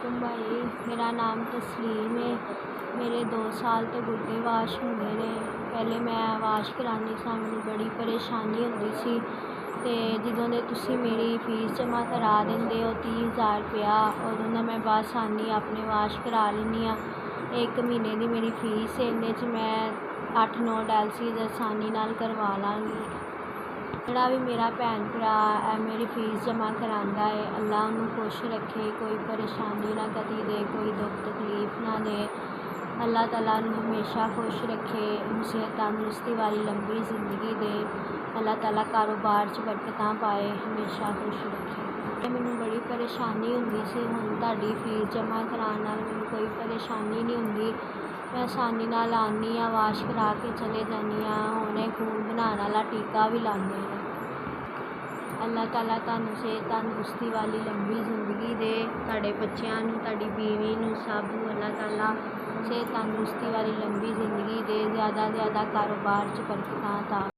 वालेकुम भाई। मेरा नाम तस्लीम है। मेरे 2 साल तो गुर्दे वाश ਹੁੰਦੇ ਨੇ। ਪਹਿਲੇ ਮੈਂ ਵਾਸ਼ ਕਰਾਉਂਦੀ ਸਾਂ, ਮੈਨੂੰ ਬੜੀ ਪਰੇਸ਼ਾਨੀ ਹੁੰਦੀ ਸੀ ਅਤੇ ਜਦੋਂ ਦੇ ਤੁਸੀਂ ਮੇਰੀ ਫੀਸ ਜਮ੍ਹਾਂ ਕਰਾ ਦਿੰਦੇ ਹੋ 30,000 ਰੁਪਇਆ, ਉਦੋਂ ਦਾ ਮੈਂ ਬਆਸਾਨੀ ਆਪਣੇ ਵਾਸ਼ ਕਰਾ ਲੈਂਦੀ ਹਾਂ। 1 ਮਹੀਨੇ ਦੀ ਮੇਰੀ ਫੀਸ, ਇੰਨੇ 'ਚ ਮੈਂ 8-9 ਡਾਇਲਸਿਸ ਆਸਾਨੀ ਨਾਲ ਕਰਵਾ ਲਾਂਗੀ। ਜਿਹੜਾ ਵੀ ਮੇਰਾ ਭੈਣ ਭਰਾ ਮੇਰੀ ਫੀਸ ਜਮ੍ਹਾਂ ਕਰਾਉਂਦਾ ਹੈ, ਅੱਲਾ ਉਹਨੂੰ ਖੁਸ਼ ਰੱਖੇ, ਕੋਈ ਪਰੇਸ਼ਾਨੀ ਨਾ ਕਦੀ ਦੇ, ਕੋਈ ਦੁੱਖ ਤਕਲੀਫ ਨਾ ਦੇ। ਅੱਲਾ ਤਾਲਾ ਨੂੰ ਹਮੇਸ਼ਾ ਖੁਸ਼ ਰੱਖੇ, ਉਹਨੂੰ ਸਿਹਤ ਤੰਦਰੁਸਤੀ ਵਾਲੀ ਲੰਬੀ ਜ਼ਿੰਦਗੀ ਦੇ। ਅੱਲਾ ਤਾਲਾ ਕਾਰੋਬਾਰ 'ਚ ਬਰਕਤਾਂ ਪਾਏ, ਹਮੇਸ਼ਾ ਖੁਸ਼ ਰੱਖੇ। ਮੈਨੂੰ ਬੜੀ ਪਰੇਸ਼ਾਨੀ ਹੁੰਦੀ ਸੀ, ਹੁਣ ਤੁਹਾਡੀ ਫੀਸ ਜਮ੍ਹਾਂ ਕਰਾਉਣ ਨਾਲ ਮੈਨੂੰ ਕੋਈ ਪਰੇਸ਼ਾਨੀ ਨਹੀਂ ਹੁੰਦੀ। ਮੈਂ ਆਸਾਨੀ ਨਾਲ ਆਉਂਦੀ ਹਾਂ, ਵਾਸ਼ ਕਰਾ ਕੇ ਚਲੇ ਜਾਂਦੀ ਹਾਂ। ਹੁਣ ਇਹ ਖੂਨ ਬਣਾਉਣ ਵਾਲਾ ਟੀਕਾ ਵੀ ਲਾਉਂਦੇ ਨੇ। ਅੱਲਾ ਤਾਲਾ ਤੁਹਾਨੂੰ ਸਿਹਤ ਤੰਦਰੁਸਤੀ ਵਾਲੀ ਲੰਬੀ ਜ਼ਿੰਦਗੀ ਦੇ, ਤੁਹਾਡੇ ਬੱਚਿਆਂ ਨੂੰ, ਤੁਹਾਡੀ ਬੀਵੀ ਨੂੰ, ਸਭ ਨੂੰ ਅੱਲਾ ਤਾਲਾ ਸਿਹਤ ਤੰਦਰੁਸਤੀ ਵਾਲੀ ਲੰਬੀ ਜ਼ਿੰਦਗੀ ਦੇ, ਜ਼ਿਆਦਾ ਕਾਰੋਬਾਰ 'ਚ ਬਰਕਤਾਂ ਅਤਾ